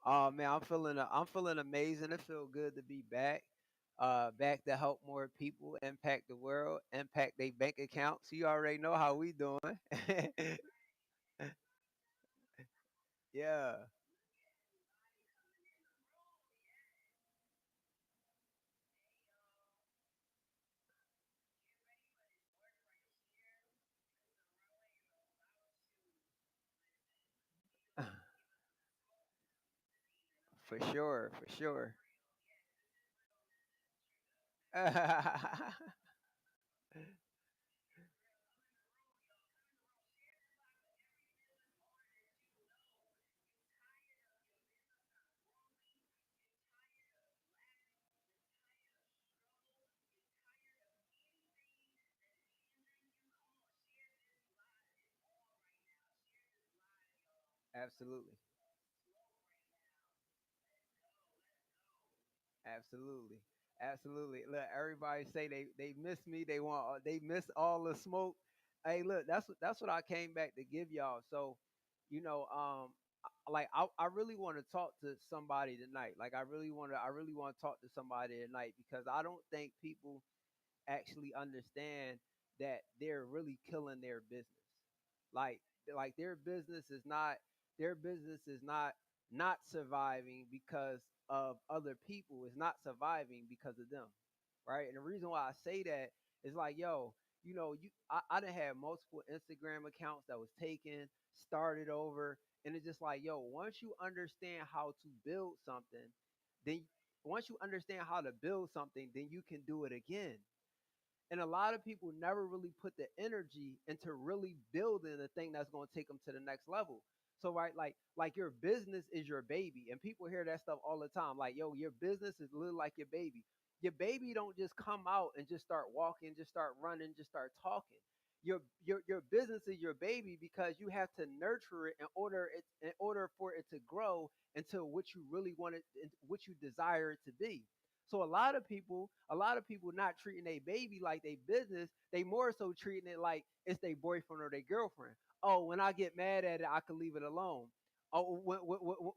Oh man, I'm feeling amazing. It feels good to be back. Back to help more people, impact the world, impact their bank accounts. You already know how we doing. Yeah, for sure, for sure. Absolutely. Absolutely. Absolutely. Look, everybody say they miss me. They miss all the smoke. Hey, look, that's what I came back to give y'all. So, you know, like I really want to talk to somebody tonight. Like I really want to talk to somebody tonight because I don't think people actually understand that they're really killing their business. Like like their business is not surviving because of other people. It's not surviving because of them. Right? And the reason why I say that is like, yo, I done had multiple Instagram accounts that was taken, started over, and it's just like, yo, once you understand how to build something, then once you understand how to build something, then you can do it again. And a lot of people never really put the energy into really building the thing that's going to take them to the next level. So right, like your business is your baby, and people hear that stuff all the time. Like, yo, your business is little like your baby. Your baby don't just come out and just start walking, just start running, just start talking. Your business is your baby because you have to nurture it in order for it to grow into what you really want it, what you desire it to be. So a lot of people not treating their baby like they business. They more so treating it like it's their boyfriend or their girlfriend. Oh, when I get mad at it, I can leave it alone. Oh,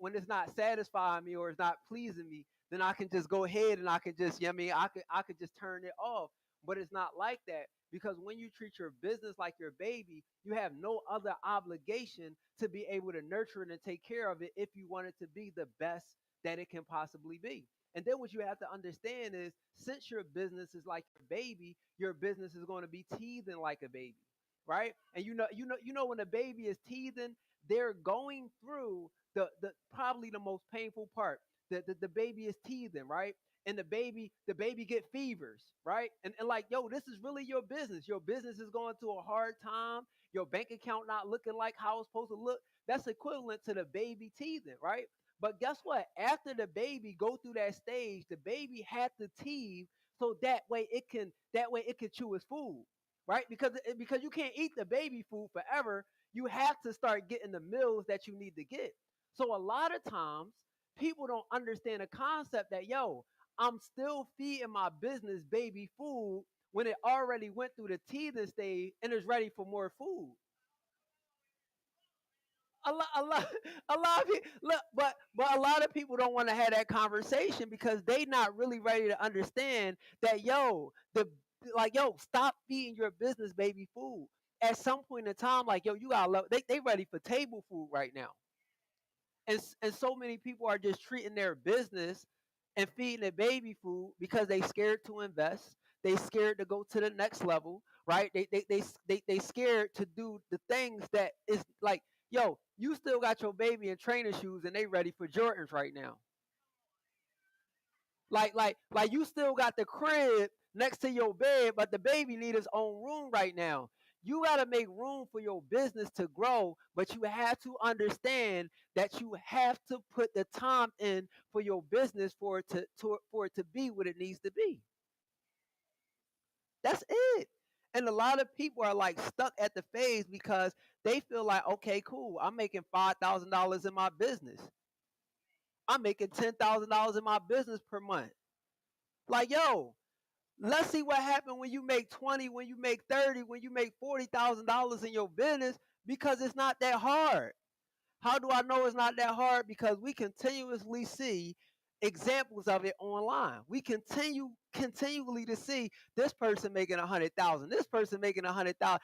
when it's not satisfying me or it's not pleasing me, then I can just go ahead and I can just, I could just turn it off. But it's not like that because when you treat your business like your baby, you have no other obligation to be able to nurture it and take care of it if you want it to be the best that it can possibly be. And then what you have to understand is since your business is like your baby, your business is going to be teething like a baby, right? And when a baby is teething, they're going through the probably the most painful part. The baby is teething, right? And the baby get fevers, right? And like, yo, this is really your business. Your business is going through a hard time. Your bank account not looking like how it's supposed to look. That's equivalent to the baby teething, right? But guess what? After the baby go through that stage, the baby had to teeth so that way it can chew its food, right? Because you can't eat the baby food forever. You have to start getting the meals that you need to get. So a lot of times people don't understand the concept that, yo, I'm still feeding my business baby food when it already went through the teething stage and is ready for more food. A lot a lot of people look, but a lot of people don't want to have that conversation because they not really ready to understand that, yo, stop feeding your business baby food. At some point in time, like, yo, you gotta love, they ready for table food right now. And so many people are just treating their business and feeding it baby food because they scared to invest. They scared to go to the next level, right? They scared to do the things that is like, yo, you still got your baby in trainer shoes and they ready for Jordans right now. Like you still got the crib next to your bed, but the baby need his own room right now. You got to make room for your business to grow, but you have to understand that you have to put the time in for your business for it to be what it needs to be. That's it. And a lot of people are like stuck at the phase because they feel like, okay, cool, I'm making $5,000 in my business. I'm making $10,000 in my business per month. Like, yo, Let's see what happened when you make 20, when you make 30, when you make $40,000 in your business, because it's not that hard. How do I know it's not that hard? Because we continuously see examples of it online. We continually to see this person making 100,000, this person making 100,000.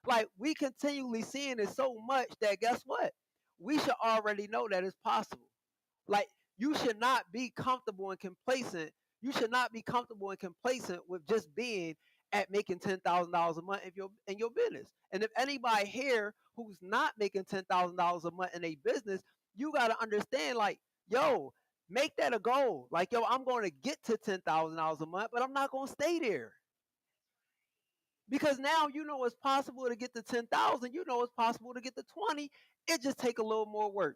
Like we continually seeing it so much that guess what? We should already know that it's possible. Like you should not be comfortable and complacent. You should not be comfortable and complacent with just being at making $10,000 a month in your business. And if anybody here who's not making $10,000 a month in a business, you gotta understand, like, yo, make that a goal. Like, yo, I'm going to get to $10,000 a month, but I'm not going to stay there because now you know it's possible to get to 10,000. You know it's possible to get to 20. It just take a little more work.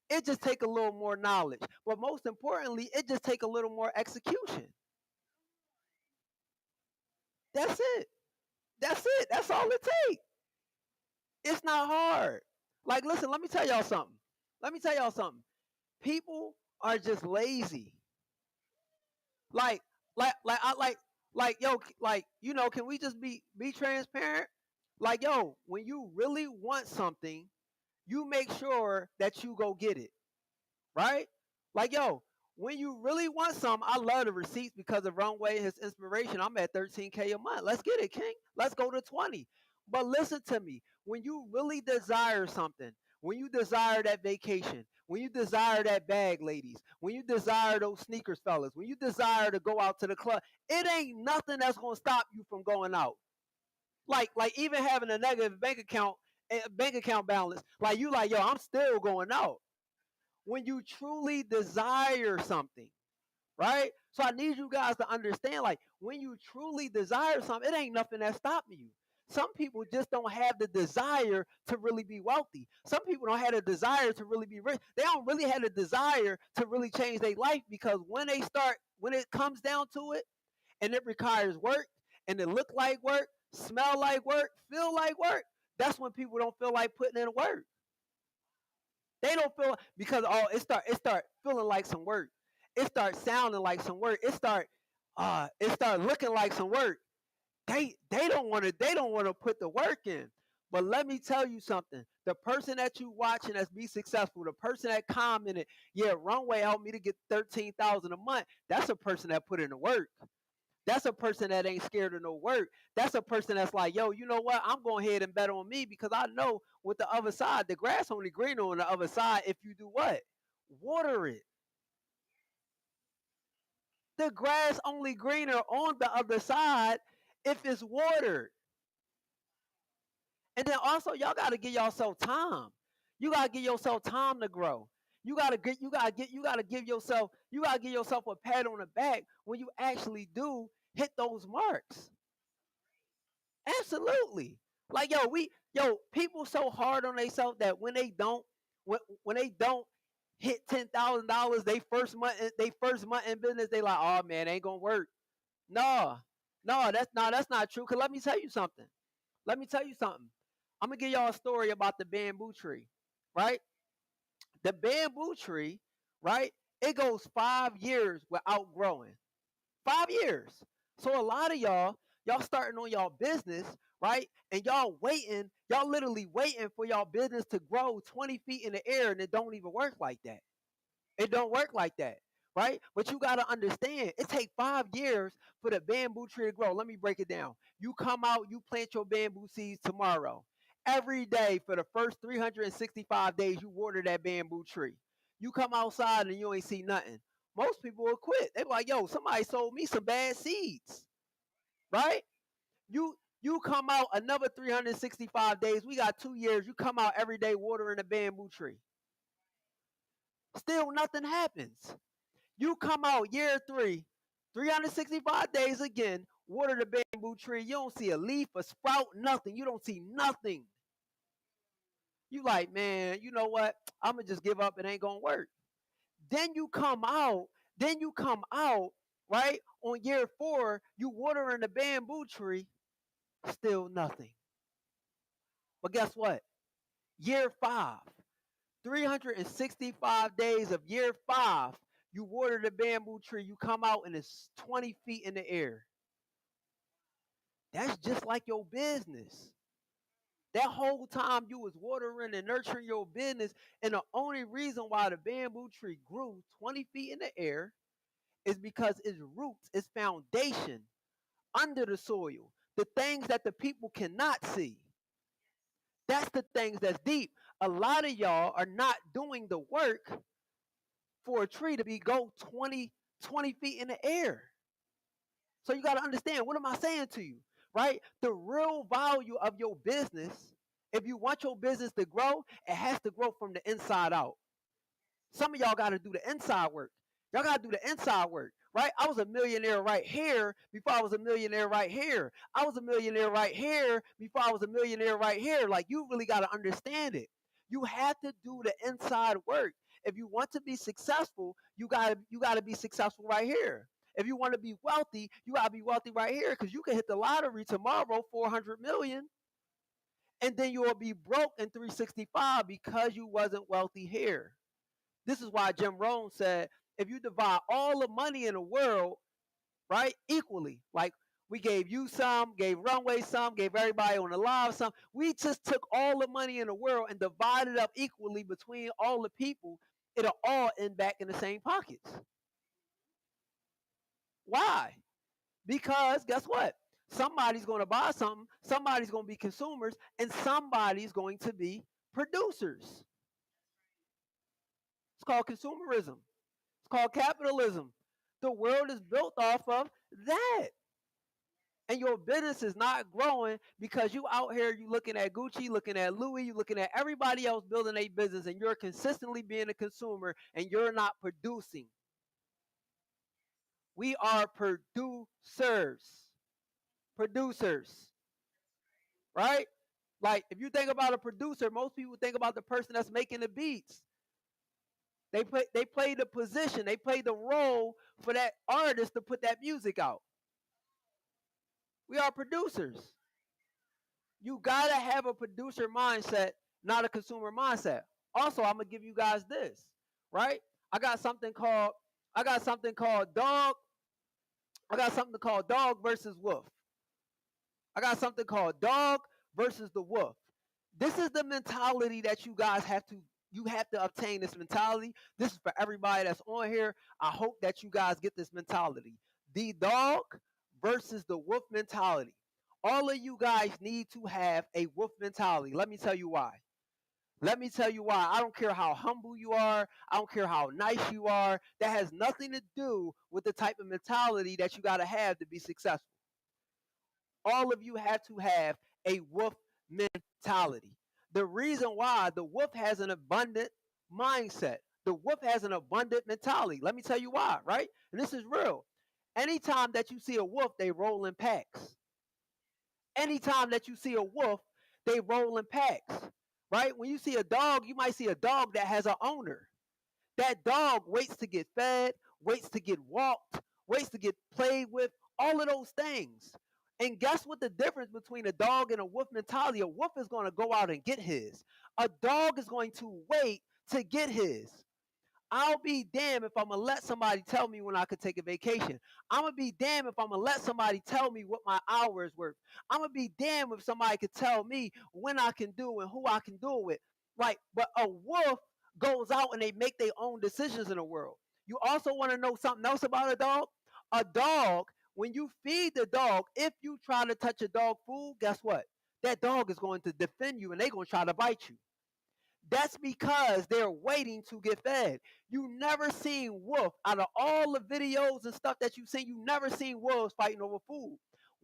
It just take a little more knowledge. But most importantly, it just take a little more execution. That's it. That's it. That's all it takes. It's not hard. Like, listen, let me tell y'all something. Let me tell y'all something. People are just lazy. Like, yo, like, can we just be transparent? Like, yo, when you really want something, you make sure that you go get it. Right? Like, yo, when you really want something, I love the receipts because of Runway and his inspiration. I'm at 13K a month. Let's get it, King. Let's go to 20. But listen to me. When you really desire something, when you desire that vacation, when you desire that bag, ladies, when you desire those sneakers, fellas, when you desire to go out to the club, it ain't nothing that's gonna stop you from going out. Like even having a negative bank account balance, like you like, yo, I'm still going out when you truly desire something, right? So I need you guys to understand, like, when you truly desire something, it ain't nothing that's stopping you. Some people just don't have the desire to really be wealthy. Some people don't have the desire to really be rich. They don't really have the desire to really change their life because when it comes down to it, and it requires work, and it look like work, smell like work, feel like work, that's when people don't feel like putting in work. They don't feel because it start feeling like some work. It start sounding like some work. It start looking like some work. They don't want to put the work in. But let me tell you something. The person that you watching that's be successful, the person that commented, yeah, Runway helped me to get 13,000 a month. That's a person that put in the work. That's a person that ain't scared of no work. That's a person that's like, yo, you know what? I'm going ahead and bet on me because I know with the other side, the grass only greener on the other side if you do what? Water it. The grass only greener on the other side if it's watered. And then also y'all gotta give yourself time. You gotta give yourself time to grow. You gotta give yourself a pat on the back when you actually do hit those marks. Absolutely. Like people so hard on themselves that when they don't hit $10,000 they first month in business, they like, oh man, it ain't gonna work. No, that's not true. Cause let me tell you something. Let me tell you something. I'm gonna give y'all a story about the bamboo tree, right? The bamboo tree, right? It goes 5 years without growing. 5 years. So a lot of y'all starting on y'all business, right? And y'all literally waiting for y'all business to grow 20 feet in the air, and it don't even work like that. It don't work like that, right? But you gotta understand, it take 5 years for the bamboo tree to grow. Let me break it down. You come out, you plant your bamboo seeds tomorrow. Every day for the first 365 days, you water that bamboo tree. You come outside and you ain't see nothing. Most people will quit. They be like, yo, somebody sold me some bad seeds, right? You come out another 365 days. We got 2 years. You come out every day watering a bamboo tree. Still nothing happens. You come out year three, 365 days again, water the bamboo tree. You don't see a leaf, a sprout, nothing. You don't see nothing. You like, man, you know what? I'm gonna just give up. It ain't gonna work. Then you come out. Then you come out, right? On year four, you watering the bamboo tree, still nothing. But guess what? Year five, 365 days of year five, you water the bamboo tree, you come out and it's 20 feet in the air. That's just like your business. That whole time you was watering and nurturing your business, and the only reason why the bamboo tree grew 20 feet in the air is because its roots, its foundation under the soil, the things that the people cannot see. That's the things that's deep. A lot of y'all are not doing the work for a tree to be go 20 feet in the air. So you got to understand, what am I saying to you, right? The real value of your business, if you want your business to grow, it has to grow from the inside out. Some of y'all got to do the inside work. Y'all got to do the inside work, right? I was a millionaire right here before I was a millionaire right here. I was a millionaire right here before I was a millionaire right here. Like, you really got to understand it. You have to do the inside work. If you want to be successful, you gotta be successful right here. If you want to be wealthy, you gotta be wealthy right here, because you can hit the lottery tomorrow, 400 million, and then you will be broke in 365 because you wasn't wealthy here. This is why Jim Rohn said, if you divide all the money in the world, right, equally, like we gave you some, gave Runway some, gave everybody on the live some, we just took all the money in the world and divided up equally between all the people, it'll all end back in the same pockets. Why? Because guess what? Somebody's going to buy something, somebody's going to be consumers, and somebody's going to be producers. It's called consumerism. It's called capitalism. The world is built off of that. And your business is not growing because you out here, you looking at Gucci, looking at Louis, you looking at everybody else building a business, and you're consistently being a consumer and you're not producing. We are producers. Producers. Right? Like, if you think about a producer, most people think about the person that's making the beats. They play the position, they play the role for that artist to put that music out. We are producers. You gotta have a producer mindset, not a consumer mindset. Also, I'm gonna give you guys this, right? I got something called I got something called dog. I got something called dog versus wolf. I got something called dog versus the wolf. This is the mentality that you have to obtain this mentality. This is for everybody that's on here. I hope that you guys get this mentality. The dog versus the wolf mentality. All of you guys need to have a wolf mentality. Let me tell you why. Let me tell you why. I don't care how humble you are. I don't care how nice you are. That has nothing to do with the type of mentality that you got to have to be successful. All of you have to have a wolf mentality. The reason why, the wolf has an abundant mindset. The wolf has an abundant mentality. Let me tell you why, right? And this is real. Anytime that you see a wolf, they roll in packs. Anytime that you see a wolf, they roll in packs, right? When you see a dog, you might see a dog that has an owner. That dog waits to get fed, waits to get walked, waits to get played with, all of those things. And guess what the difference between a dog and a wolf mentality? A wolf is going to go out and get his. A dog is going to wait to get his. I'll be damned if I'm going to let somebody tell me when I could take a vacation. I'm going to be damned if I'm going to let somebody tell me what my hour is worth. I'm going to be damned if somebody could tell me when I can do and who I can do it with. Like, but a wolf goes out and they make their own decisions in the world. You also want to know something else about a dog? A dog, when you feed the dog, if you try to touch a dog food, guess what? That dog is going to defend you and they're going to try to bite you. That's because they're waiting to get fed. You never seen wolf, out of all the videos and stuff that you've seen, you never seen wolves fighting over food.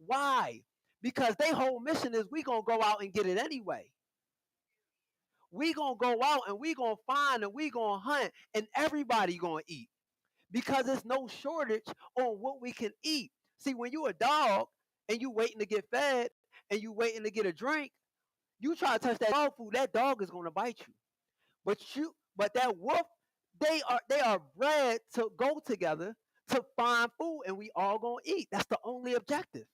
Why? Because their whole mission is we gonna go out and get it anyway. We gonna go out and we gonna find and we gonna hunt and everybody gonna eat. Because there's no shortage on what we can eat. See, when you a dog and you waiting to get fed and you waiting to get a drink, you try to touch that dog food, that dog is gonna bite you. But that wolf, they are bred to go together to find food, and we all gonna eat. That's the only objective.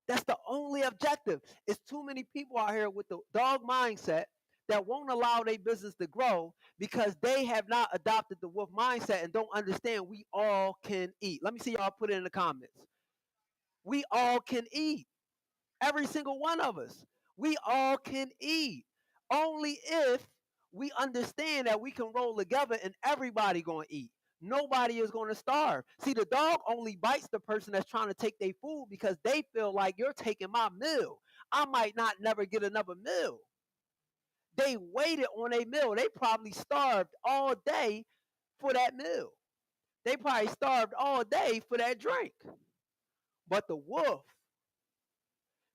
That's the only objective. It's too many people out here with the dog mindset that won't allow their business to grow because they have not adopted the wolf mindset and don't understand we all can eat. Let me see y'all put it in the comments. We all can eat. Every single one of us. We all can eat. Only if we understand that we can roll together and everybody gonna eat. Nobody is gonna starve. See, the dog only bites the person that's trying to take their food because they feel like you're taking my meal. I might not never get another meal. They waited on a meal. They probably starved all day for that meal. They probably starved all day for that drink. But the wolf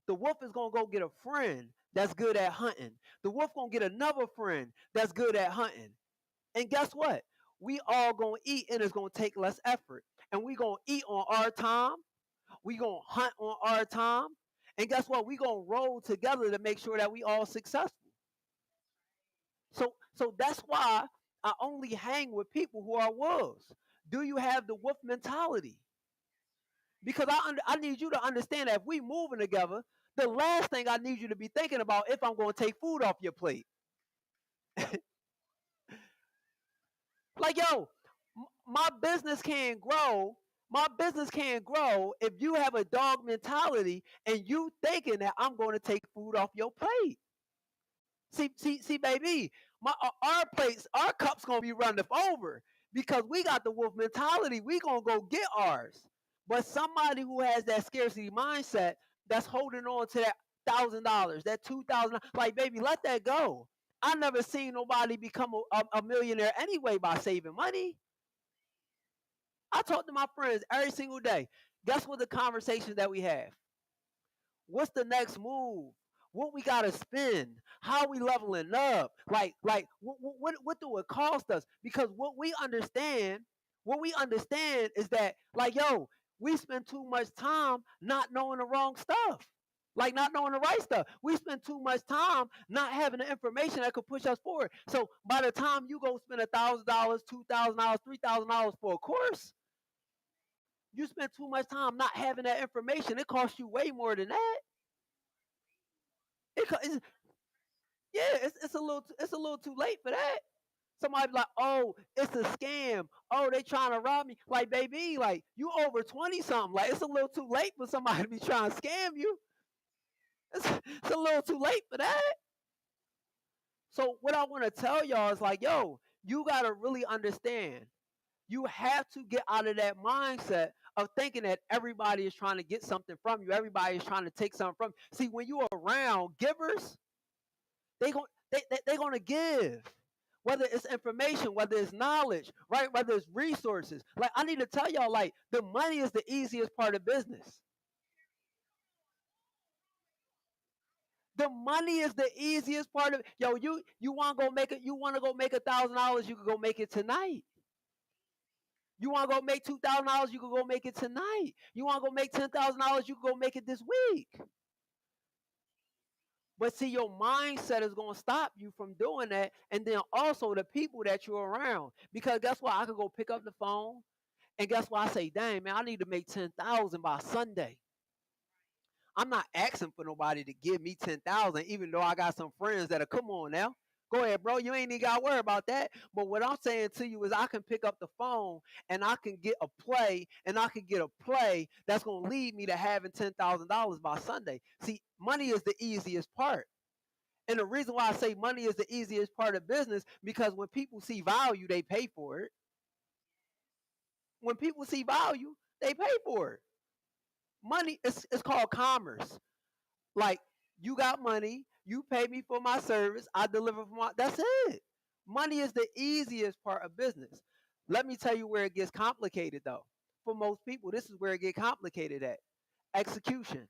is gonna go get a friend that's good at hunting. The wolf gonna get another friend that's good at hunting. And guess what? We all gonna eat and it's gonna take less effort. And we gonna eat on our time. We gonna hunt on our time. And guess what? We gonna roll together to make sure that we all successful. So that's why I only hang with people who are wolves. Do you have the wolf mentality? Because I need you to understand that if we moving together, the last thing I need you to be thinking about if I'm going to take food off your plate. Like, yo, my business can't grow. My business can't grow if you have a dog mentality and you thinking that I'm going to take food off your plate. See, baby, our plates, our cups gonna be running over because we got the wolf mentality. We gonna go get ours. But somebody who has that scarcity mindset, that's holding on to that $1,000, that $2,000, like baby, let that go. I never seen nobody become a millionaire anyway by saving money. I talk to my friends every single day. Guess what the conversations that we have? What's the next move? What we gotta spend? How we leveling up? What do it cost us? Because what we understand is that, like, yo, we spend too much time not knowing the wrong stuff. Like not knowing the right stuff. We spend too much time not having the information that could push us forward. So by the time you go spend $1,000, $2,000, $3,000 for a course, you spend too much time not having that information. It costs you way more than that. It's, yeah, it's a little too late for that. Somebody be like, oh, it's a scam. Oh, they trying to rob me. Like, baby, like you over 20 something. Like it's a little too late for somebody to be trying to scam you. It's a little too late for that. So what I want to tell y'all is like, yo, you gotta really understand. You have to get out of that mindset of thinking that everybody is trying to get something from you. Everybody is trying to take something from you. See, when you're around givers, they going they gonna give. Whether it's information, whether it's knowledge, right? Whether it's resources. Like I need to tell y'all, like the money is the easiest part of business. The money is the easiest part of yo. You want to go make it? You want to go make $1,000? You can go make it tonight. You want to go make $2,000? You can go make it tonight. You want to go make $10,000? You can go make it this week. But see, your mindset is going to stop you from doing that. And then also the people that you're around. Because guess what? I could go pick up the phone. And guess what? I say, dang, man, I need to make 10,000 by Sunday. I'm not asking for nobody to give me 10,000, even though I got some friends that'll come on now. Go ahead, bro. You ain't even got to worry about that. But what I'm saying to you is I can pick up the phone and I can get a play and I can get a play that's going to lead me to having $10,000 by Sunday. See, money is the easiest part. And the reason why I say money is the easiest part of business, because when people see value, they pay for it. When people see value, they pay for it. Money is it's called commerce. Like you got money, you pay me for my service, I deliver for my that's it. Money is the easiest part of business. Let me tell you where it gets complicated though. For most people, this is where it gets complicated at. Execution.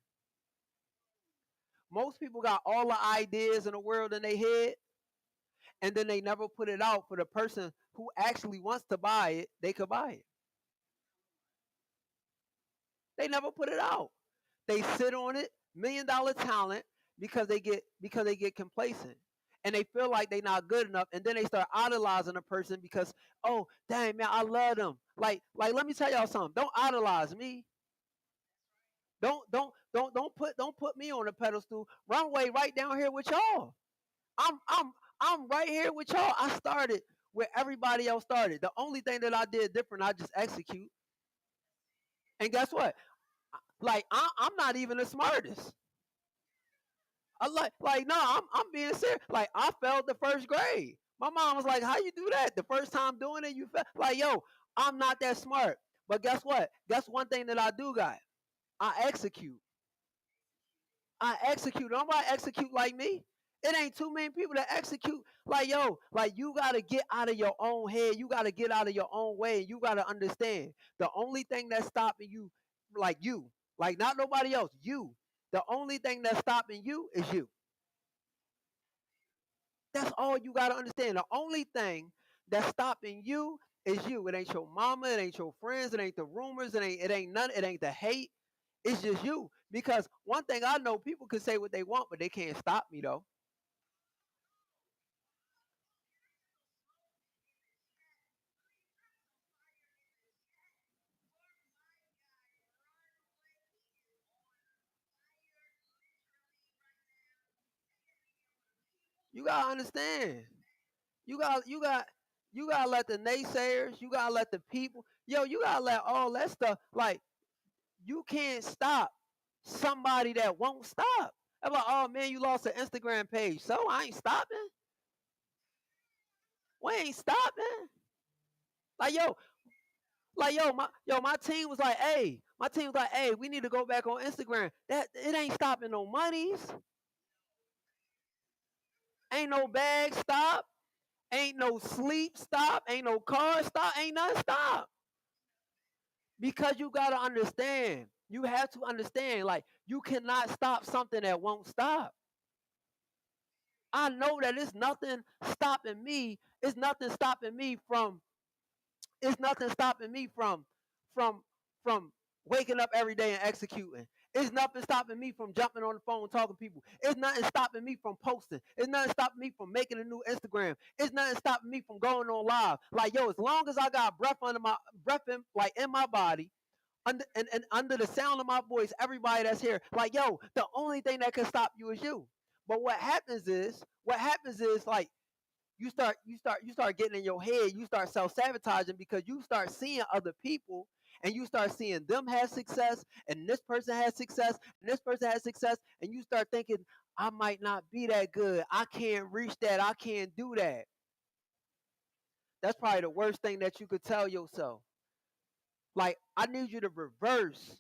Most people got all the ideas in the world in their head, and then they never put it out for the person who actually wants to buy it, they could buy it. They never put it out. They sit on it, $1 million talent, because they get complacent. And they feel like they're not good enough, and then they start idolizing a person because, oh, dang man, I love them. Like let me tell y'all something. Don't idolize me. Don't put me on a pedestal. Runway right down here with y'all. I'm right here with y'all. I started where everybody else started. The only thing that I did different, I just execute. And guess what? Like I'm not even the smartest. I like no, I'm being serious. Like I failed the first grade. My mom was like, "How you do that? The first time doing it, you fail." Like, yo, I'm not that smart. But guess what? Guess one thing that I do got. I execute. I execute. Nobody execute like me. It ain't too many people that execute. Like, yo, like you gotta get out of your own head. You gotta get out of your own way. You gotta understand the only thing that's stopping you, like not nobody else, you. The only thing that's stopping you is you. That's all you gotta understand. The only thing that's stopping you is you. It ain't your mama, it ain't your friends, it ain't the rumors, it ain't none, it ain't the hate. It's just you. Because one thing I know, people can say what they want, but they can't stop me though. You gotta understand. You got you got you gotta let the naysayers, you gotta let the people, yo, you gotta let all that stuff. Like you can't stop somebody that won't stop. I'm like, oh man, you lost an Instagram page, so I ain't stopping. We ain't stopping. Like my team was like, hey, we need to go back on Instagram. That it ain't stopping no monies, ain't no bag stop, ain't no sleep stop, ain't no car stop, ain't nothing stop. Because you gotta understand. You have to understand, like you cannot stop something that won't stop. I know that it's nothing stopping me. It's nothing stopping me from from waking up every day and executing. It's nothing stopping me from jumping on the phone talking to people. It's nothing stopping me from posting. It's nothing stopping me from making a new Instagram. It's nothing stopping me from going on live. Like yo, as long as I got breath in like in my body, and under the sound of my voice, everybody that's here, like yo, the only thing that can stop you is you. But what happens is like you start getting in your head, you start self-sabotaging because you start seeing other people and you start seeing them have success and this person has success and this person has success and you start thinking I might not be that good. I can't reach that. I can't do that. That's probably the worst thing that you could tell yourself. Like I need you to reverse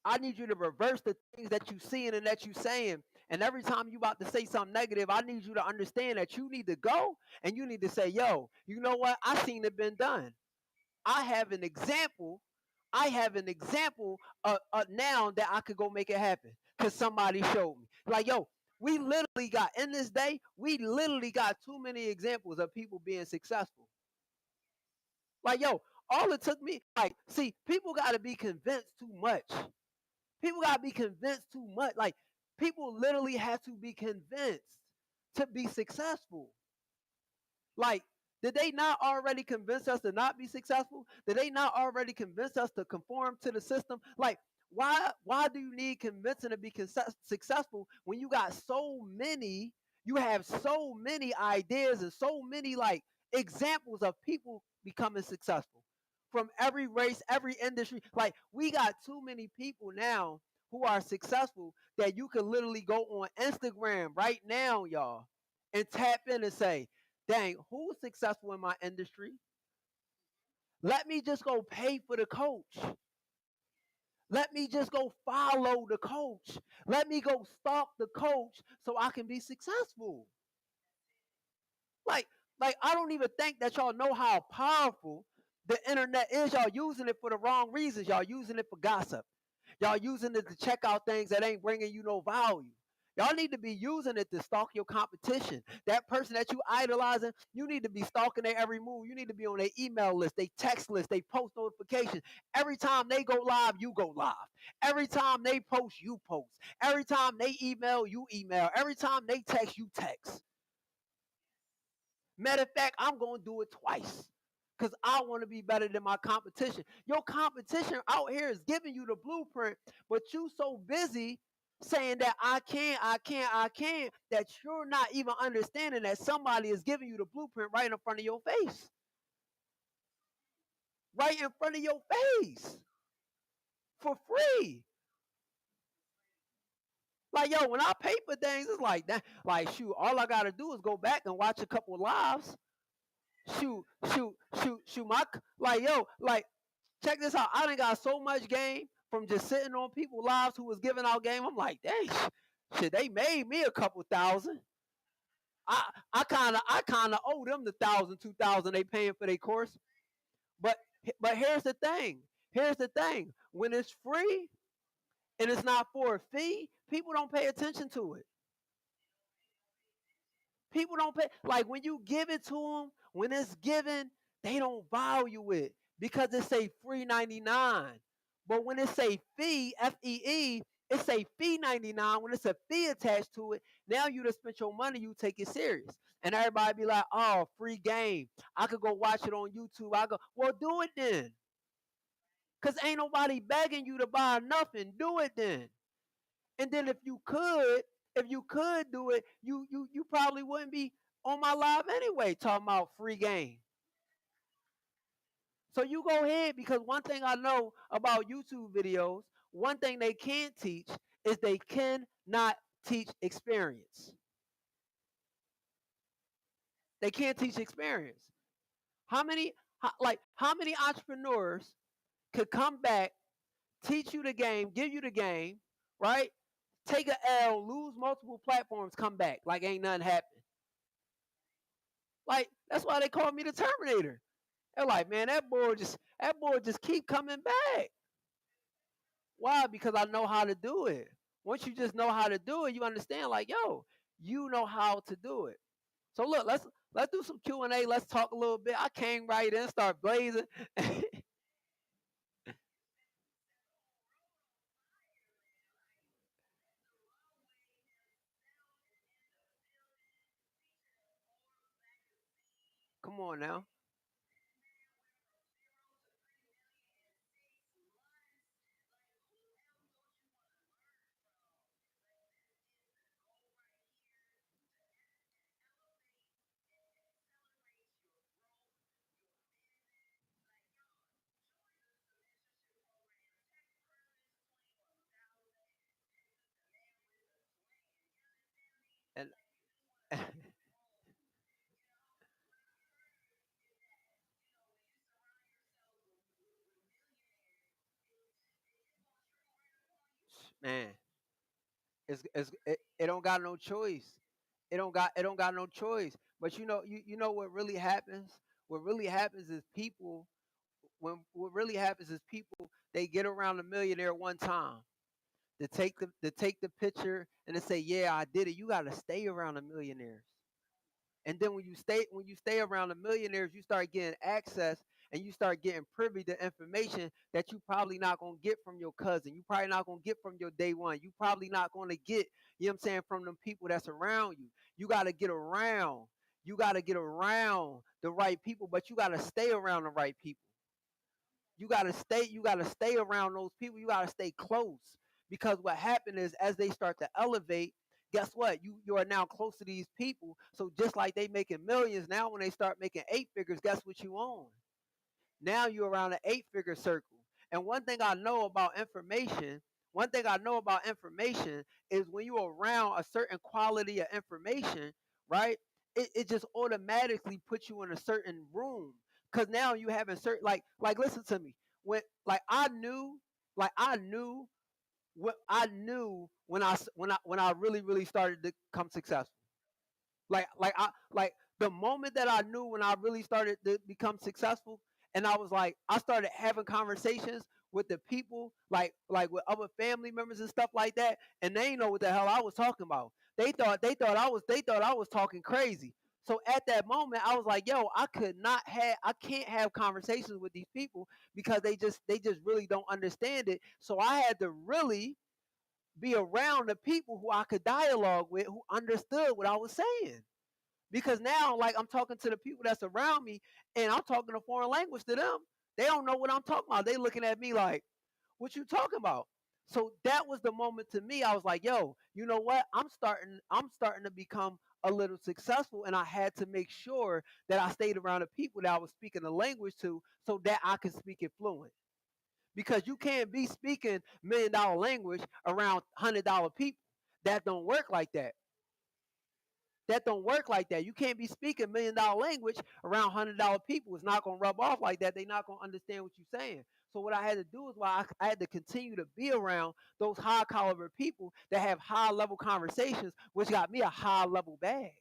the things that you seeing and that you saying. And every time you about to say something negative, I need you to understand that you need to go and you need to say, yo, you know what? I seen it been done. I have an example. I have an example now that I could go make it happen because somebody showed me. Like, yo, we literally got in this day, we literally got too many examples of people being successful. Like, yo, all it took me, like, see, people got to be convinced too much. People gotta be convinced too much. Like people literally have to be convinced to be successful. Like, did they not already convince us to not be successful? Did they not already convince us to conform to the system? Like, why do you need convincing to be successful when you have so many ideas and so many like examples of people becoming successful from every race, every industry. Like we got too many people now who are successful that you can literally go on Instagram right now, y'all, and tap in and say, dang, who's successful in my industry? Let me just go pay for the coach. Let me just go follow the coach. Let me go stalk the coach so I can be successful. Like, like I don't even think that y'all know how powerful the internet is. Y'all using it for the wrong reasons. Y'all using it for gossip. Y'all using it to check out things that ain't bringing you no value. Y'all need to be using it to stalk your competition. That person that you idolizing, you need to be stalking their every move. You need to be on their email list, they text list, they post notifications. Every time they go live, you go live. Every time they post, you post. Every time they email, you email. Every time they text, you text. Matter of fact, I'm going to do it twice because I want to be better than my competition. Your competition out here is giving you the blueprint, but you so busy saying that I can't, that you're not even understanding that somebody is giving you the blueprint right in front of your face. Right in front of your face. for free. Like, yo, when I pay for things, it's like that. Like, shoot, all I gotta do is go back and watch a couple of lives. Shoot, shoot. Like, yo, like, check this out. I done got so much game from just sitting on people's lives who was giving out game. I'm like, dang, shit, they made me a couple thousand. I I kinda owe them the 1,000, 2,000 they paying for their course. But but here's the thing. Here's the thing. When it's free and it's not for a fee, people don't pay attention to it. People don't pay, like, when you give it to them, when it's given, they don't value it because it say free 99. But when it say fee, FEE, it say fee 99. When it's a fee attached to it, now you just spent your money, you take it serious. And everybody be like, oh, free game. I could go watch it on YouTube. I go, well, do it then. Cause ain't nobody begging you to buy nothing. Do it then. And then if you could do it, you probably wouldn't be on my live anyway talking about free game. So you go ahead, because one thing I know about YouTube videos, one thing they can teach is they cannot teach experience. They can't teach experience. How many how many entrepreneurs could come back, teach you the game, give you the game, right? Take a L, lose multiple platforms, come back like ain't nothing happened. Like, that's why they call me the Terminator. They're like, man, that boy just keep coming back. Why? Because I know how to do it. Once you just know how to do it, you understand. Like, yo, you know how to do it. So look, let's do some Q&A. Let's talk a little bit. I came right in, start blazing. Come on now. And man, it don't got no choice. It don't got no choice. But you know what really happens? What really happens is people when what really happens is people, they get around a millionaire one time to take the picture and to say, yeah, I did it. You gotta stay around the millionaires. And then when you stay around the millionaires, you start getting access and you start getting privy to information that you probably not gonna get from your cousin. You probably not gonna get from your day one. You probably not gonna get, you know what I'm saying, from them people that's around you. You gotta get around. You gotta get around the right people, but you gotta stay around the right people. You gotta stay around those people. You gotta stay close. Because what happened is, as they start to elevate, guess what? You are now close to these people. So just like they making millions, now when they start making eight figures, guess what you own? Now you're around an eight-figure circle. And one thing I know about information is when you're around a certain quality of information, right? It just automatically puts you in a certain room. Cause now you having certain, like listen to me. When like I knew what I knew when I really started to become successful. Like the moment that I knew when I really started to become successful, and I started having conversations with the people, like with other family members and stuff like that, and they didn't know what the hell I was talking about. They thought I was talking crazy. So at that moment, I was like, yo, I can't have conversations with these people because they just really don't understand it. So I had to really be around the people who I could dialogue with, who understood what I was saying. Because now, like, I'm talking to the people that's around me, and I'm talking a foreign language to them. They don't know what I'm talking about. They looking at me like, "What you talking about?" So that was the moment to me. I was like, "Yo, you know what? I'm starting to become a little successful, and I had to make sure that I stayed around the people that I was speaking the language to, so that I could speak it fluent." because you can't be speaking $1 million language around $100 people. That don't work like that. That don't work like that. You can't be speaking $1 million language around $100 people. It's not gonna rub off like that. They're not gonna understand what you're saying. So what I had to do is why I had to continue to be around those high caliber people that have high level conversations, which got me a high level bag.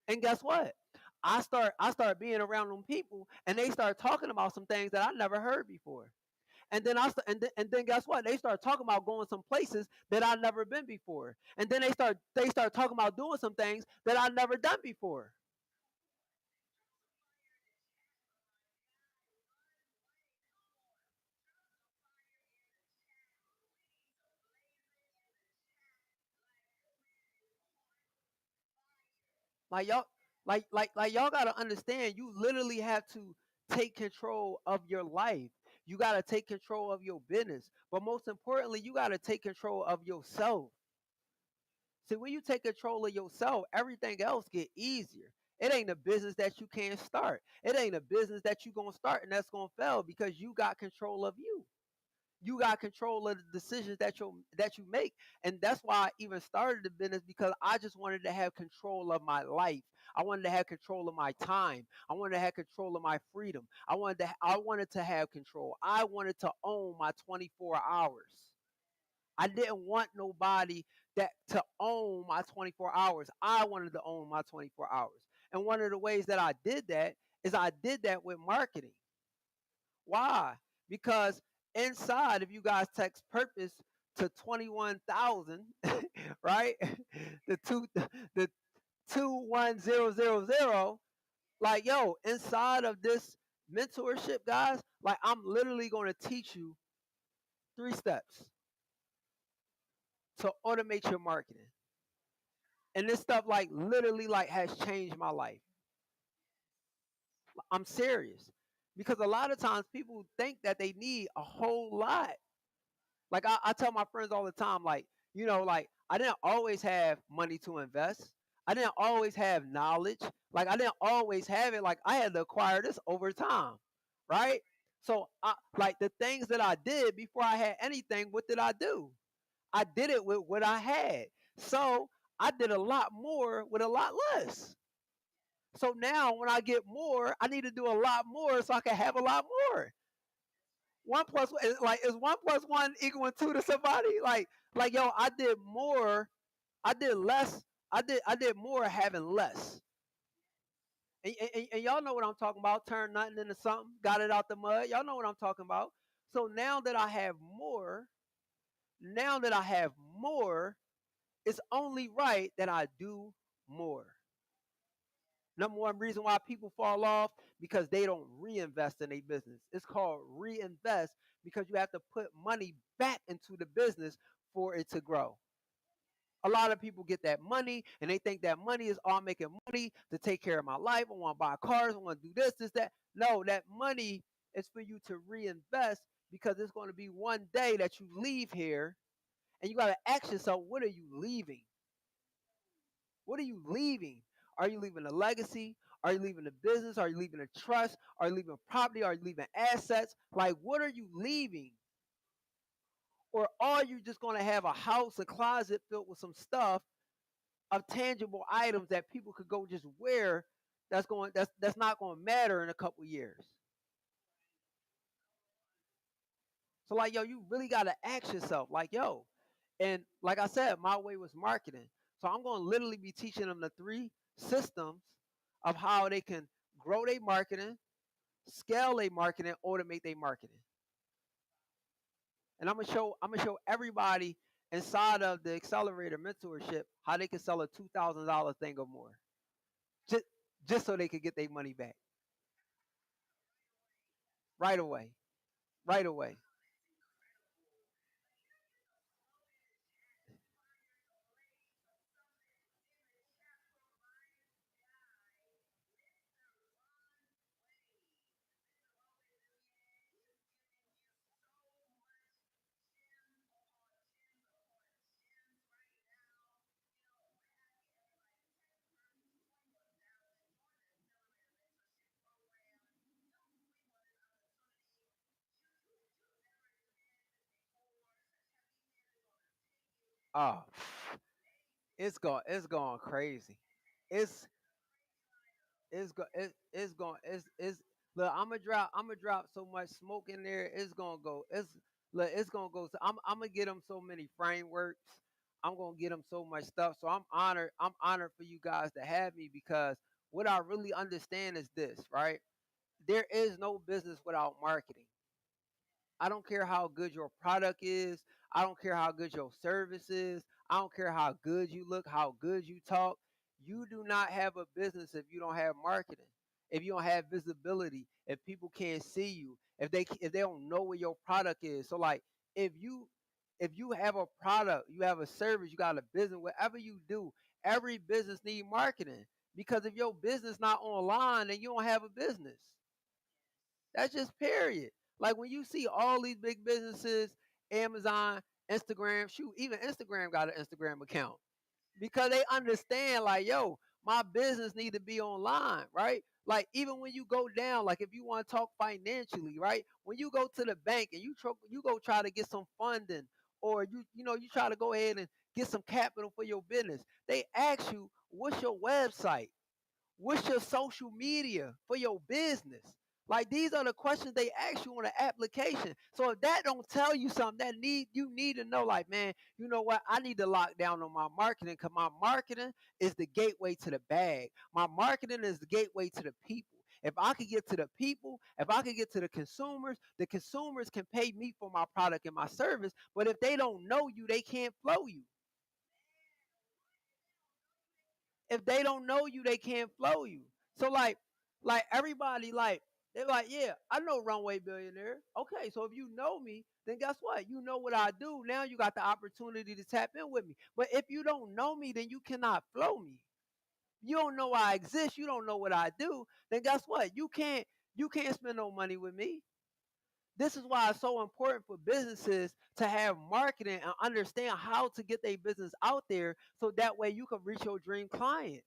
And guess what? I start being around them people, and they start talking about some things that I never heard before. And then and then guess what? They start talking about going some places that I've never been before. And then they start talking about doing some things that I've never done before. Like y'all, like y'all gotta understand. You literally have to take control of your life. You gotta take control of your business. But most importantly, you gotta take control of yourself. See, when you take control of yourself, everything else get easier. It ain't a business that you can't start. It ain't a business that you gonna start and that's gonna fail because you got control of you. You got control of the decisions that you make, and that's why I even started the business because I just wanted to have control of my life. I wanted to have control of my time. I wanted to have control of my freedom. I wanted to have control. I wanted to own my 24 hours. I didn't want nobody that to own my 24 hours. I wanted to own my 24 hours. And one of the ways that I did that is I did that with marketing. Why? Because inside, if you guys text purpose to 21,000, right? The the 21000, like yo, inside of this mentorship, guys, like I'm literally going to teach you 3 steps to automate your marketing. And this stuff like literally like has changed my life. I'm serious. Because a lot of times people think that they need a whole lot. Like I tell my friends all the time, like, like I didn't always have money to invest. I didn't always have knowledge. Like I didn't always have it. Like I had to acquire this over time. Right? So like the things that I did before I had anything, what did I do? I did it with what I had. So I did a lot more with a lot less. So now when I get more, I need to do a lot more so I can have a lot more. One plus one is 1 plus 1 equaling 2 to somebody? Like yo, I did more, I did less, I did more having less. And y'all know what I'm talking about. Turn nothing into something, got it out the mud. Y'all know what I'm talking about. So now that I have more, it's only right that I do more. Number one reason why people fall off because they don't reinvest in a business. It's called reinvest because you have to put money back into the business for it to grow. A lot of people get that money and they think that money is all making money to take care of my life. I want to buy cars. I want to do this, that. No, that money is for you to reinvest because it's going to be one day that you leave here and you got to ask yourself, what are you leaving? What are you leaving? Are you leaving a legacy? Are you leaving a business? Are you leaving a trust? Are you leaving property? Are you leaving assets? Like, what are you leaving? Or are you just going to have a house, a closet filled with some stuff of tangible items that people could go just wear that's not going to matter in a couple years? So like, yo, you really got to ask yourself, like, yo, and like I said, my way was marketing. So I'm going to literally be teaching them the 3 systems of how they can grow their marketing, scale their marketing, automate their marketing. And I'm gonna show everybody inside of the accelerator mentorship how they can sell a $2,000 thing or more. Just just so they could get their money back right away. Right away. Oh, it's going crazy. It's it's going it's look. I'm gonna drop so much smoke in there. It's gonna go. It's gonna go. So I'm gonna get them so many frameworks. I'm gonna get them so much stuff. So I'm honored. I'm honored for you guys to have me because what I really understand is this, right? There is no business without marketing. I don't care how good your product is. I don't care how good your service is. I don't care how good you look, how good you talk. You do not have a business if you don't have marketing. If you don't have visibility, if people can't see you, if they don't know what your product is. So like if you if you have a product, you have a service, you got a business, whatever you do, every business need marketing. Because if your business not online, then you don't have a business. That's just period. Like when you see all these big businesses, Amazon, Instagram, shoot, even Instagram got an Instagram account because they understand, like, yo, my business need to be online, right? Like even when you go down, like if you want to talk financially, right? When you go to the bank and you go try to get some funding, or you try to go ahead and get some capital for your business, they ask you, what's your website? What's your social media for your business? Like these are the questions they ask you on the application. So if that don't tell you something, that you need to know, like, man, you know what? I need to lock down on my marketing because my marketing is the gateway to the bag. My marketing is the gateway to the people. If I could get to the people, if I could get to the consumers can pay me for my product and my service. But if they don't know you, they can't flow you. If they don't know you, they can't flow you. So like everybody like they're like, yeah, I know Runway Billionaire. Okay, so if you know me, then guess what? You know what I do. Now you got the opportunity to tap in with me. But if you don't know me, then you cannot flow me. You don't know I exist. You don't know what I do. Then guess what? You can't spend no money with me. This is why it's so important for businesses to have marketing and understand how to get their business out there so that way you can reach your dream client.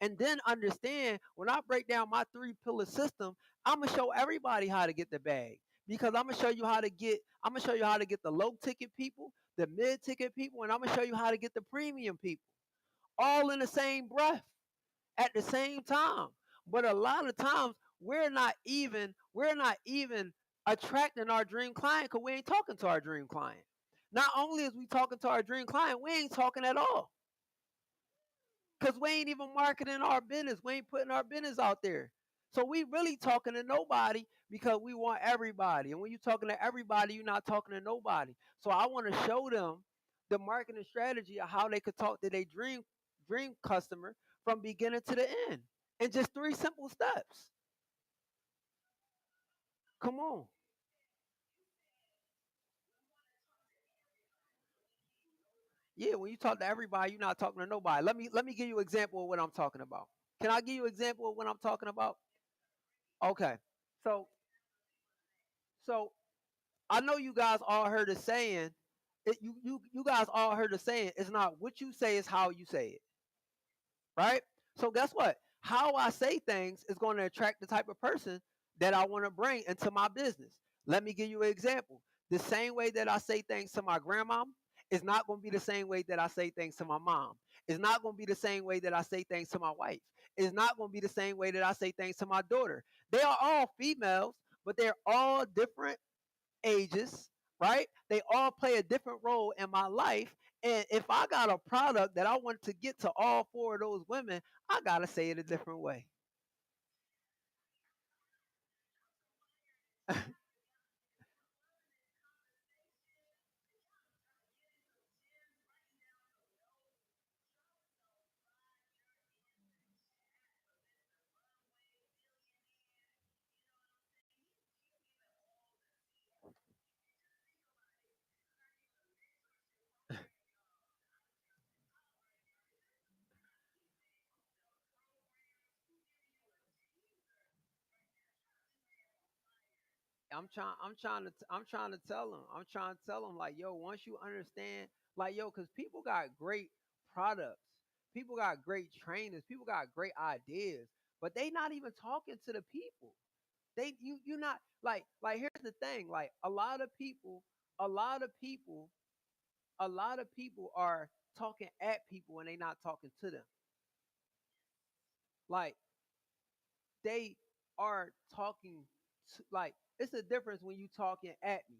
And then understand when I break down my three pillar system, I'm gonna show everybody how to get the bag. Because I'm gonna show you how to get the low ticket people, the mid ticket people, and I'm gonna show you how to get the premium people. All in the same breath at the same time. But a lot of times we're not even attracting our dream client because we ain't talking to our dream client. Not only is we talking to our dream client, we ain't talking at all because we ain't even marketing our business. We ain't putting our business out there. So we really talking to nobody because we want everybody. And when you're talking to everybody, you're not talking to nobody. So I want to show them the marketing strategy of how they could talk to their dream customer from beginning to the end in just three simple steps. Come on. Yeah, when you talk to everybody, you're not talking to nobody. Let me give you an example of what I'm talking about. Can I give you an example of what I'm talking about? Okay. So so I know you guys all heard the saying. You guys all heard the saying. It's not what you say, it's how you say it, right? So guess what? How I say things is going to attract the type of person that I want to bring into my business. Let me give you an example. The same way that I say things to my grandma is not going to be the same way that I say things to my mom. It's not going to be the same way that I say things to my wife. It's not going to be the same way that I say things to my daughter. They are all females, but they're all different ages, right? They all play a different role in my life. And if I got a product that I want to get to all four of those women, I got to say it a different way. I'm trying to tell them. I'm trying to tell them like, yo, once you understand, like, yo, because people got great products, people got great trainers, people got great ideas, but they not even talking to the people. You not like here's the thing, like a lot of people a lot of people are talking at people and they not talking to them. Like they are talking to, like it's a difference when you talking at me.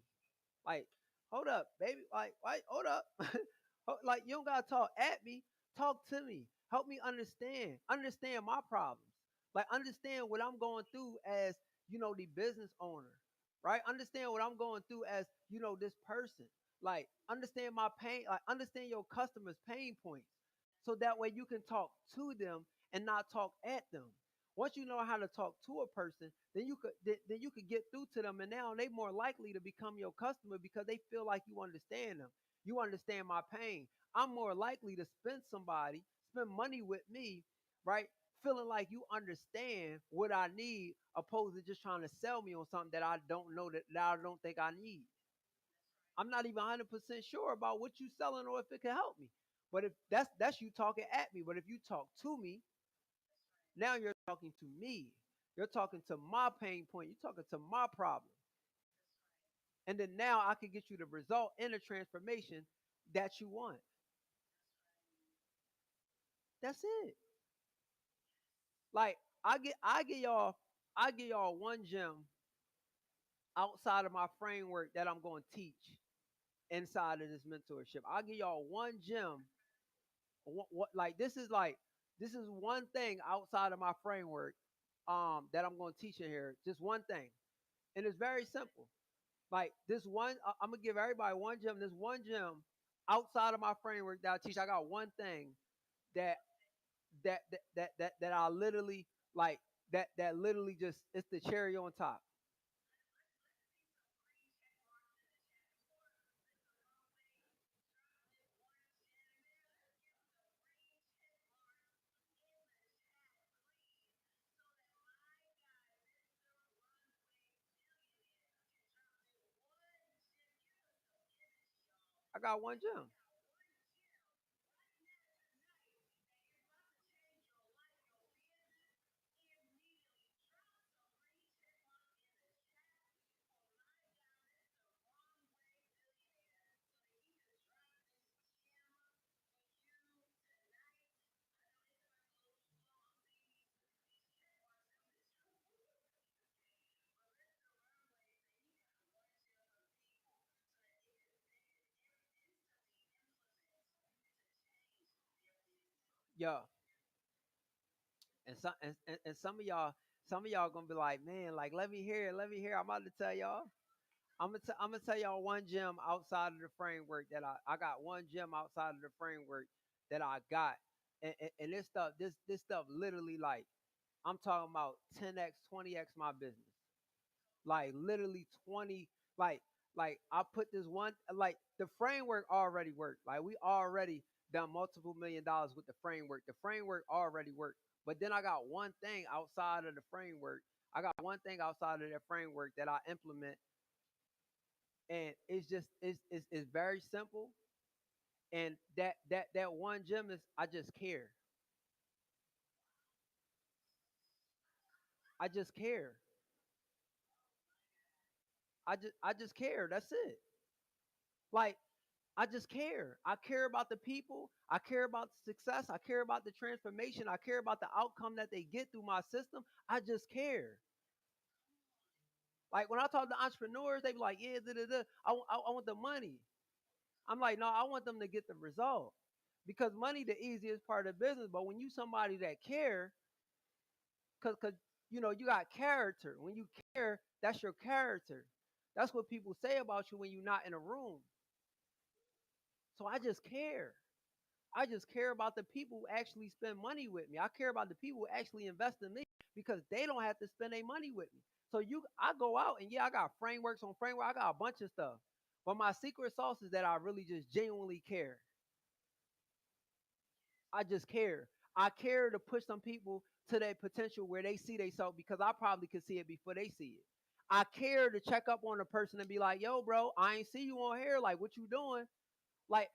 Like, hold up, baby. Like, wait, hold up. Like, you don't gotta talk at me. Talk to me. Help me understand. Understand my problems. Like, understand what I'm going through as the business owner, right? Understand what I'm going through as this person. Like, understand my pain. Like, understand your customers' pain points, so that way you can talk to them and not talk at them. Once you know how to talk to a person, then you could get through to them, and now they more likely to become your customer because they feel like you understand them. You understand my pain. I'm more likely to spend money with me, right? Feeling like you understand what I need, opposed to just trying to sell me on something that I don't know that I don't think I need. I'm not even 100% sure about what you selling or if it can help me. But if that's you talking at me. But if you talk to me, now you're talking to me. You're talking to my pain point. You're talking to my problem. And then now I can get you the result and the transformation that you want. That's it. Like I get y'all one gem outside of my framework that I'm going to teach inside of this mentorship. I'll give y'all one gem. This is one thing outside of my framework that I'm going to teach in here. Just one thing. And it's very simple. Like this one, I'm gonna give everybody one gem. This one gem outside of my framework that I teach. I got one thing that that I literally like that literally just it's the cherry on top. I got one gem. Yeah, and some of y'all gonna be like, man, like let me hear it, let me hear. I'm about to tell y'all. I'm gonna tell y'all one gem outside of the framework that I got one gem outside of the framework that I got, and this stuff literally like I'm talking about 10x 20x my business, like literally 20 like I put this one like the framework already worked. Like we already done multiple $1 million with the framework. The framework already worked. But then I got one thing outside of the framework. I got one thing outside of that framework that I implement, and it's very simple. And that one gem is I just care. I just care. I just care. That's it. Like I just care. I care about the people. I care about the success. I care about the transformation. I care about the outcome that they get through my system. I just care. Like when I talk to entrepreneurs, they be like, yeah, da, da, da. I want the money. I'm like, no, I want them to get the result. Because money the easiest part of business. But when you somebody that care, cause you got character. When you care, that's your character. That's what people say about you when you're not in a room. So I just care. I just care about the people who actually spend money with me. I care about the people who actually invest in me because they don't have to spend their money with me. So I go out and yeah, I got frameworks on framework. I got a bunch of stuff. But my secret sauce is that I really just genuinely care. I just care. I care to push some people to their potential where they see themselves because I probably could see it before they see it. I care to check up on a person and be like, yo, bro, I ain't see you on here. Like, what you doing? Like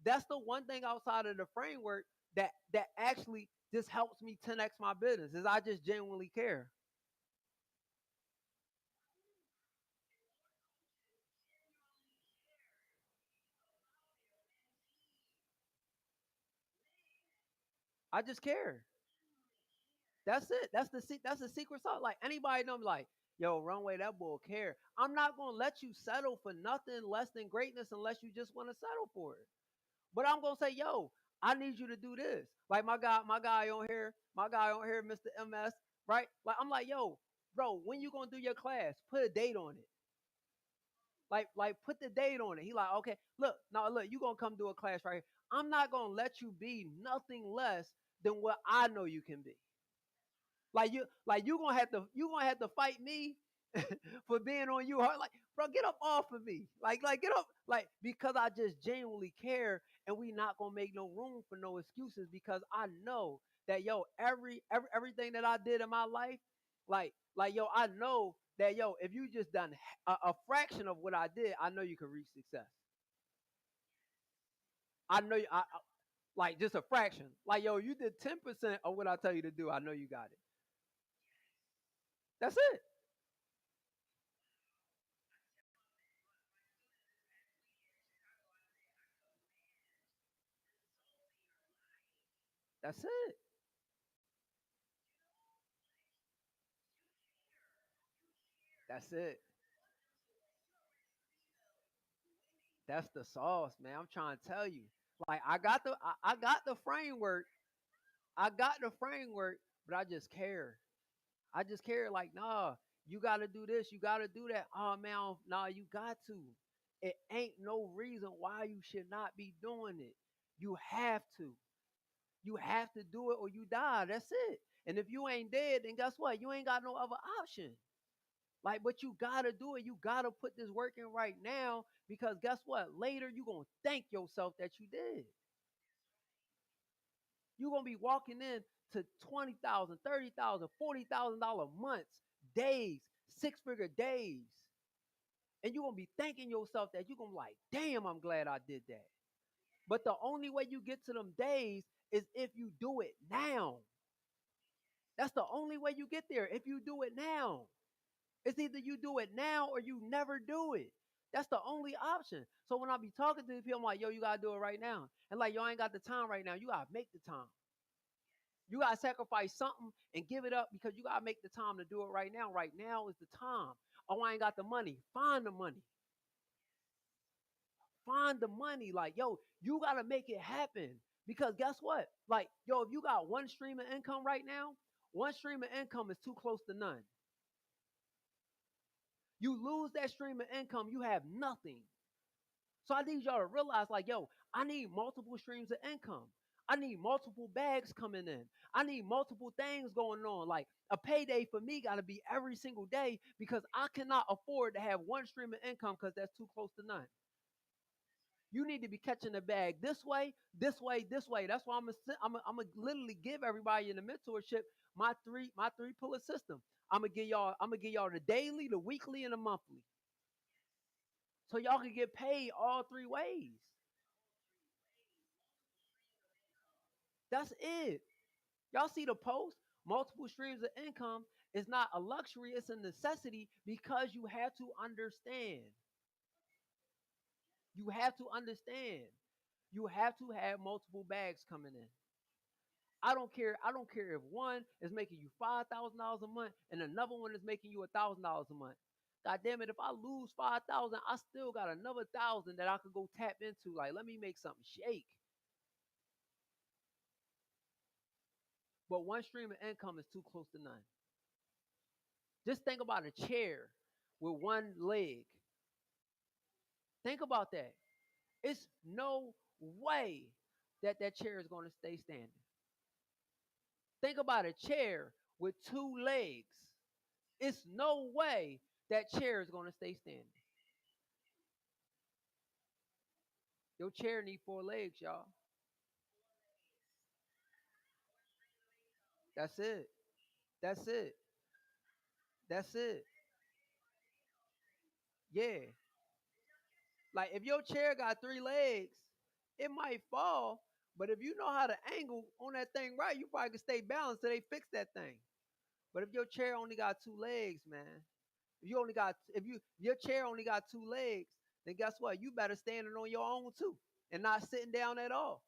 that's the one thing outside of the framework that actually just helps me 10x my business is I just genuinely care. I just care. That's it. That's the secret sauce. Like anybody know, like, yo, Runway, that bull care. I'm not gonna let you settle for nothing less than greatness unless you just want to settle for it. But I'm gonna say, yo, I need you to do this. Like my guy on here, Mr. MS, right? Like I'm like, yo, bro, when you gonna do your class? Put a date on it. Like put the date on it. He like, okay, look, now look, you gonna come do a class right here. I'm not gonna let you be nothing less than what I know you can be. Like you gonna have to fight me for being on you hard. Like, bro, get up off of me. Like get up, like because I just genuinely care, and we not gonna make no room for no excuses because I know that yo, everything that I did in my life, like yo, I know that yo, if you just done a fraction of what I did, I know you can reach success. I know like just a fraction. Like yo, you did 10% of what I tell you to do. I know you got it. That's it. That's it. That's it. That's the sauce, man. I'm trying to tell you. Like I got the framework. I got the framework, but I just care. I just care. Like, nah, you gotta do this, you gotta do that. Oh man, nah, you got to. It ain't no reason why you should not be doing it. You have to. You have to do it or you die. That's it. And if you ain't dead, then guess what? You ain't got no other option. Like, but you gotta do it. You gotta put this work in right now because guess what? Later you gonna thank yourself that you did. You gonna be walking in to 20,000, 30,000, $40,000 months, days, six-figure days, and you gonna be thanking yourself that you gonna be like, damn, I'm glad I did that. But the only way you get to them days is if you do it now. That's the only way you get there. If you do it now. It's either you do it now or you never do it. That's the only option. So when I be talking to people, I'm like, yo, you gotta do it right now. And like, yo, I ain't got the time right now. You gotta make the time. You gotta sacrifice something and give it up because you gotta make the time to do it right now. Right now is the time. Oh, I ain't got the money. Find the money. Find the money. Like, yo, you gotta make it happen. Because guess what? Like, yo, if you got one stream of income right now, one stream of income is too close to none. You lose that stream of income, you have nothing. So I need y'all to realize, like, yo, I need multiple streams of income. I need multiple bags coming in. I need multiple things going on. Like a payday for me got to be every single day because I cannot afford to have one stream of income because that's too close to none. You need to be catching the bag this way, this way, this way. That's why I'm gonna literally give everybody in the mentorship my three pillar system. I'm gonna give y'all the daily, the weekly, and the monthly, so y'all can get paid all three ways. That's it. Y'all see the post? Multiple streams of income is not a luxury, it's a necessity because you have to understand. You have to understand. You have to have multiple bags coming in. I don't care if one is making you $5,000 a month and another one is making you $1,000 a month. God damn it, if I lose 5,000, I still got another 1,000 that I could go tap into. Like, let me make something shake. But one stream of income is too close to none. Just think about a chair with one leg. Think about that. It's no way that that chair is going to stay standing. Think about a chair with two legs. It's no way that chair is going to stay standing. Your chair need four legs, y'all. That's it. That's it. That's it. Yeah. Like if your chair got three legs, it might fall. But if you know how to angle on that thing right, you probably can stay balanced till they fix that thing. But if your chair only got two legs, man, if your chair only got two legs, then guess what? You better standing on your own too and not sitting down at all.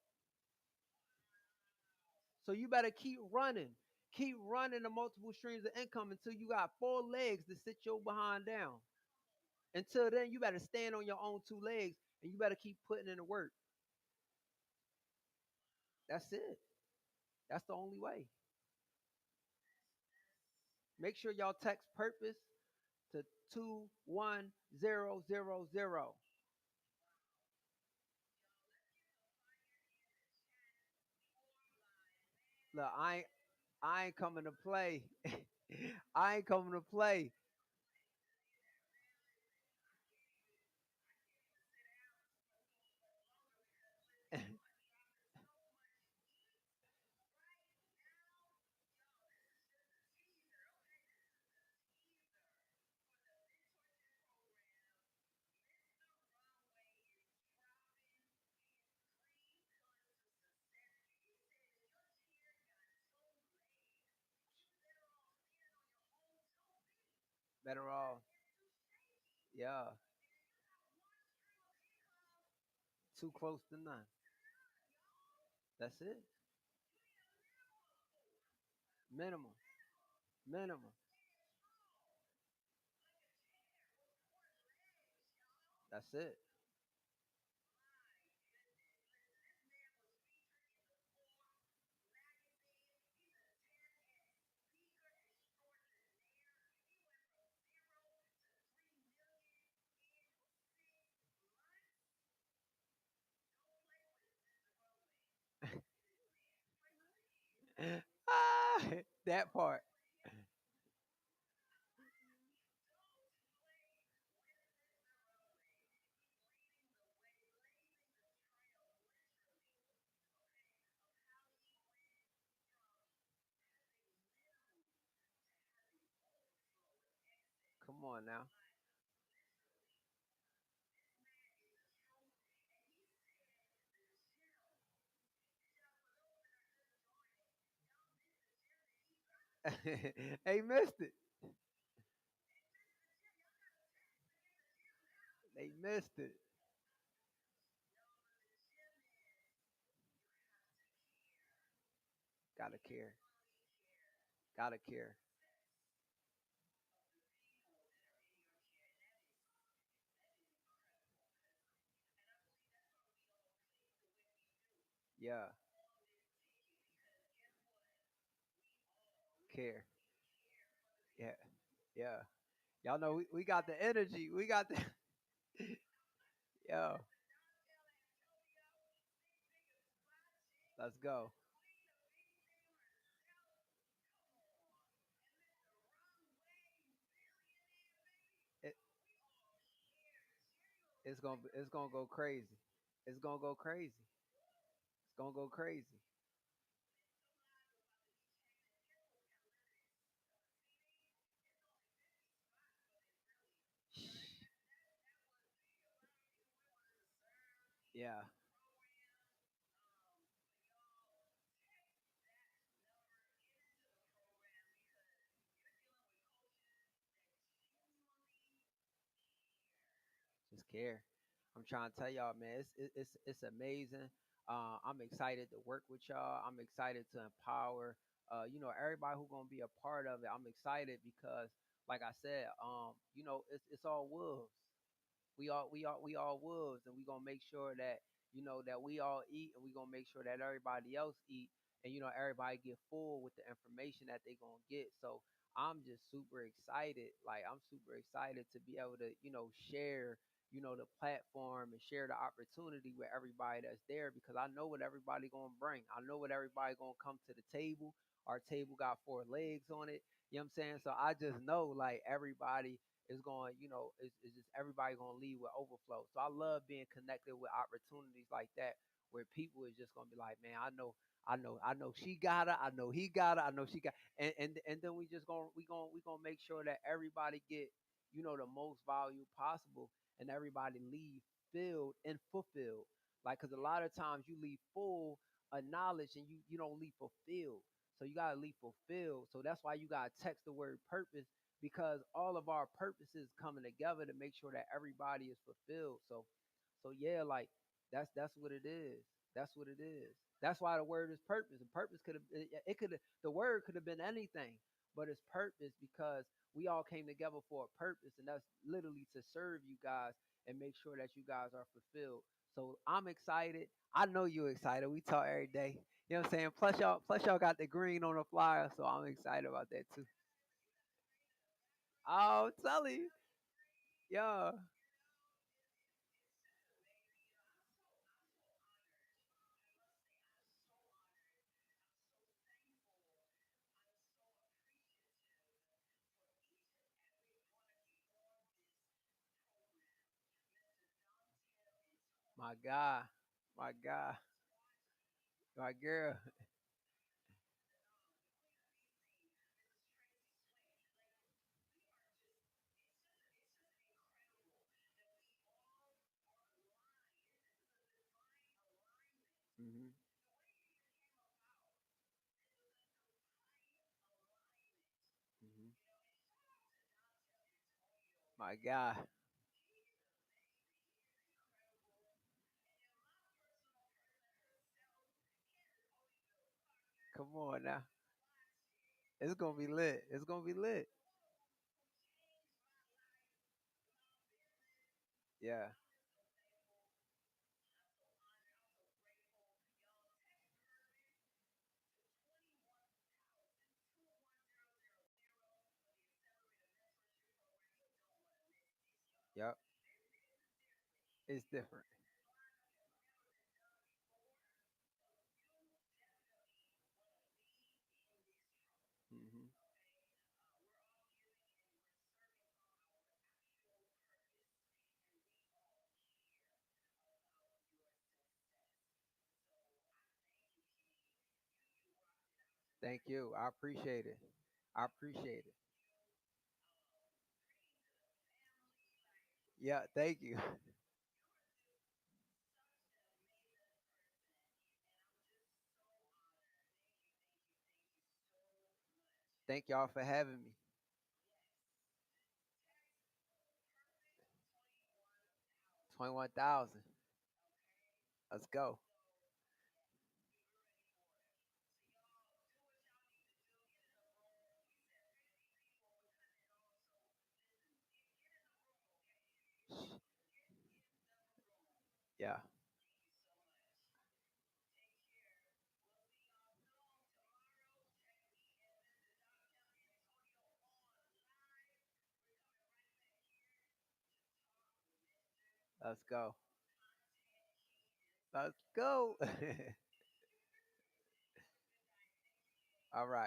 So you better keep running the multiple streams of income until you got four legs to sit your behind down. Until then, you better stand on your own two legs and you better keep putting in the work. That's it. That's the only way. Make sure y'all text purpose to 21000. Look, I ain't coming to play. I ain't coming to play. Better all. Yeah. Too close to none. That's it. Minimum. Minimum. That's it. Ah, that part. Come on now. They missed it. They missed it. Gotta care. Gotta care. Yeah. Care. Yeah. Yeah. Y'all know we got the energy. We got the yo. Let's go. It, it's gonna go crazy. It's gonna go crazy. It's gonna go crazy. Yeah. Just care. I'm trying to tell y'all, man, it's amazing. I'm excited to work with y'all. I'm excited to empower. Everybody who gonna be a part of it. I'm excited because, like I said, it's all wolves. We all wolves, and we gonna make sure that that we all eat, and we gonna make sure that everybody else eat, and everybody get full with the information that they gonna get. So I'm just super excited. Like I'm super excited to be able to share the platform and share the opportunity with everybody that's there because I know what everybody gonna bring. I know what everybody gonna come to the table. Our table got four legs on it. You know what I'm saying? So I just know like everybody is going, it's just everybody gonna leave with overflow. So I love being connected with opportunities like that where people is just gonna be like, man, I know she got it, I know he got it, I know she got and then we gonna make sure that everybody get, the most value possible and everybody leave filled and fulfilled. Like cause a lot of times you leave full of knowledge and you don't leave fulfilled. So you gotta leave fulfilled. So that's why you gotta text the word purpose because all of our purposes coming together to make sure that everybody is fulfilled. So yeah, like That's what it is. That's what it is. That's why the word is purpose. And purpose could have it could the word could have been anything, but it's purpose because we all came together for a purpose, and that's literally to serve you guys and make sure that you guys are fulfilled. So I'm excited. I know you're excited. We talk every day. You know what I'm saying? Plus y'all got the green on the flyer, so I'm excited about that too. Oh, tell you, yeah, my guy, my guy, my girl. Hmm. Hmm. My guy. Come on now. It's gonna be lit. It's gonna be lit. Yeah. Yep. It's different. Hmm. Thank you. I appreciate it. I appreciate it. Yeah. Thank you. Thank y'all for having me. 21,000. Let's go. Yeah. Let's go. Let's go. All right.